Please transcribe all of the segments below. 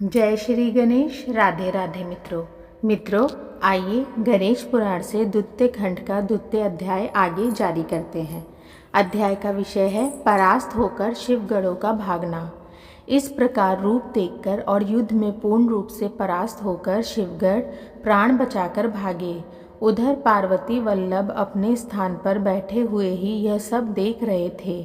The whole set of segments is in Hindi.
जय श्री गणेश। राधे राधे मित्रों आइए गणेश पुराण से द्वितीय खंड का द्वितीय अध्याय आगे जारी करते हैं। अध्याय का विषय है परास्त होकर शिवगणों का भागना। इस प्रकार रूप देखकर और युद्ध में पूर्ण रूप से परास्त होकर शिवगण प्राण बचाकर भागे। उधर पार्वती वल्लभ अपने स्थान पर बैठे हुए ही यह सब देख रहे थे।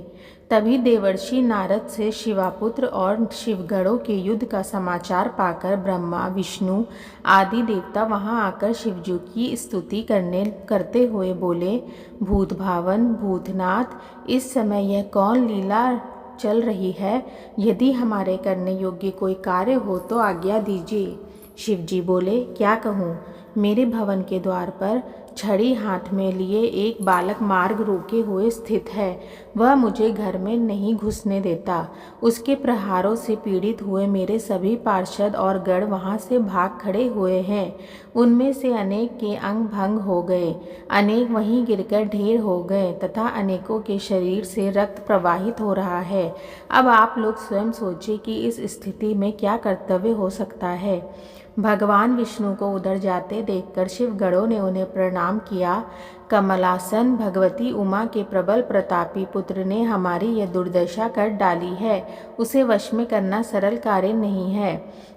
तभी देवर्षि नारद से शिवापुत्र और शिवगणों के युद्ध का समाचार पाकर ब्रह्मा विष्णु आदि देवता वहां आकर शिवजी की स्तुति करते हुए बोले, भूत भावन भूतनाथ, इस समय यह कौन लीला चल रही है? यदि हमारे करने योग्य कोई कार्य हो तो आज्ञा दीजिए। शिवजी बोले, क्या कहूँ? मेरे भवन के द्वार पर छड़ी हाथ में लिए एक बालक मार्ग रोके हुए स्थित है। वह मुझे घर में नहीं घुसने देता। उसके प्रहारों से पीड़ित हुए मेरे सभी पार्षद और गण वहां से भाग खड़े हुए हैं। उनमें से अनेक के अंग भंग हो गए, अनेक वहीं गिरकर ढेर हो गए तथा अनेकों के शरीर से रक्त प्रवाहित हो रहा है। अब आप लोग स्वयं सोचिए कि इस स्थिति में क्या कर्तव्य हो सकता है। भगवान विष्णु को उधर जाते देखकर शिवगणों ने उन्हें प्रणाम किया। कमलासन भगवती उमा के प्रबल प्रतापी पुत्र ने हमारी यह दुर्दशा कर डाली है। उसे वश में करना सरल कार्य नहीं है।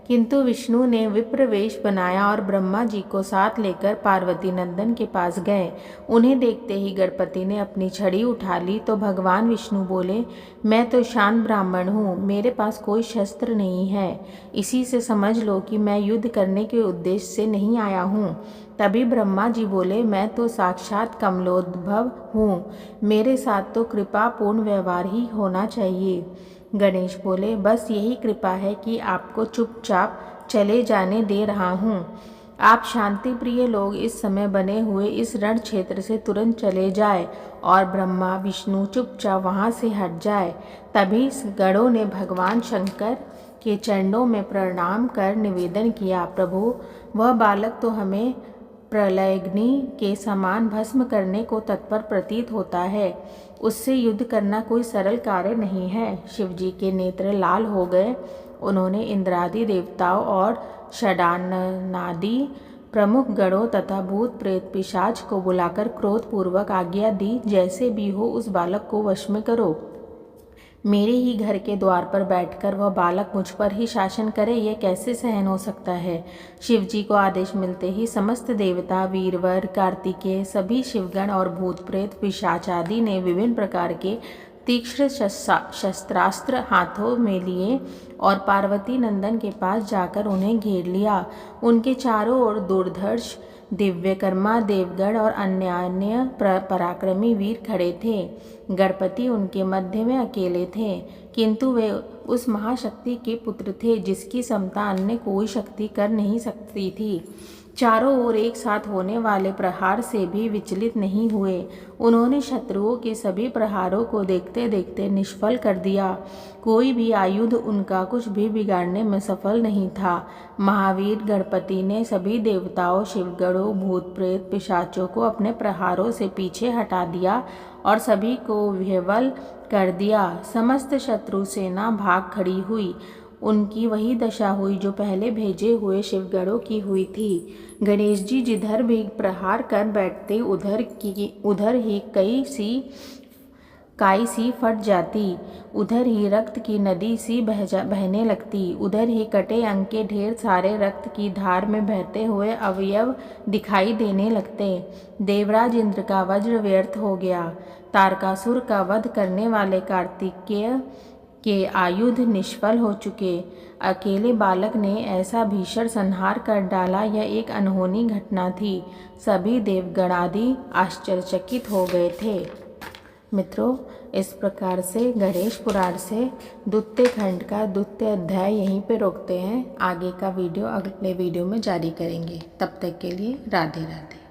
किंतु विष्णु ने विप्र वेश बनाया और ब्रह्मा जी को साथ लेकर पार्वती नंदन के पास गए। उन्हें देखते ही गणपति ने अपनी छड़ी उठा ली तो भगवान विष्णु बोले, मैं तो शांत ब्राह्मण हूँ, मेरे पास कोई शस्त्र नहीं है। इसी से समझ लो कि मैं युद्ध करने के उद्देश्य से नहीं आया हूँ। तभी ब्रह्मा जी बोले, मैं तो साक्षात कमलोद्भव हूँ, मेरे साथ तो कृपा पूर्ण व्यवहार ही होना चाहिए। गणेश बोले, बस यही कृपा है कि आपको चुपचाप चले जाने दे रहा हूँ। आप शांति प्रिय लोग इस समय बने हुए इस रण क्षेत्र से तुरंत चले जाए और ब्रह्मा विष्णु चुपचाप वहाँ से हट जाए। तभी गणों ने भगवान शंकर के चरणों में प्रणाम कर निवेदन किया, प्रभु वह बालक तो हमें प्रलयग्नि के समान भस्म करने को तत्पर प्रतीत होता है। उससे युद्ध करना कोई सरल कार्य नहीं है। शिवजी के नेत्र लाल हो गए। उन्होंने इंद्रादि देवताओं और षडाननादि प्रमुख गणों तथा भूत प्रेत पिशाच को बुलाकर क्रोधपूर्वक आज्ञा दी, जैसे भी हो उस बालक को वश में करो। मेरे ही घर के द्वार पर बैठकर वह बालक मुझ पर ही शासन करे, यह कैसे सहन हो सकता है? शिवजी को आदेश मिलते ही समस्त देवता, वीरवर, कार्तिकेय, सभी शिवगण और भूत प्रेत पिशाच आदि ने विभिन्न प्रकार के तीक्ष्ण शस्त्रास्त्र हाथों में लिए और पार्वती नंदन के पास जाकर उन्हें घेर लिया। उनके चारों ओर दुर्धर्ष दिव्यकर्मा देवगण और अन्य पराक्रमी वीर खड़े थे। गणपति उनके मध्य में अकेले थे, किंतु वे उस महाशक्ति के पुत्र थे जिसकी समता अन्य कोई शक्ति कर नहीं सकती थी। चारों ओर एक साथ होने वाले प्रहार से भी विचलित नहीं हुए। उन्होंने शत्रुओं के सभी प्रहारों को देखते देखते निष्फल कर दिया। कोई भी आयुध उनका कुछ भी बिगाड़ने में सफल नहीं था। महावीर गणपति ने सभी देवताओं, शिवगणों, भूत प्रेत पिशाचों को अपने प्रहारों से पीछे हटा दिया और सभी को विह्वल कर दिया। समस्त शत्रु सेना भाग खड़ी हुई। उनकी वही दशा हुई जो पहले भेजे हुए शिवगणों की हुई थी। गणेश जी जिधर भी प्रहार कर बैठते उधर ही काई सी फट जाती, उधर ही रक्त की नदी सी बहने लगती, उधर ही कटे अंग के ढेर सारे रक्त की धार में बहते हुए अवयव दिखाई देने लगते। देवराज इंद्र का वज्र व्यर्थ हो गया। तारकासुर का वध करने वाले कार्तिकेय के आयुध निष्फल हो चुके। अकेले बालक ने ऐसा भीषण संहार कर डाला, यह एक अनहोनी घटना थी। सभी देवगणादि आश्चर्यचकित हो गए थे। मित्रों, इस प्रकार से गणेश पुराण से द्वितीय खंड का द्वितीय अध्याय यहीं पे रोकते हैं। आगे का वीडियो अगले वीडियो में जारी करेंगे। तब तक के लिए राधे राधे।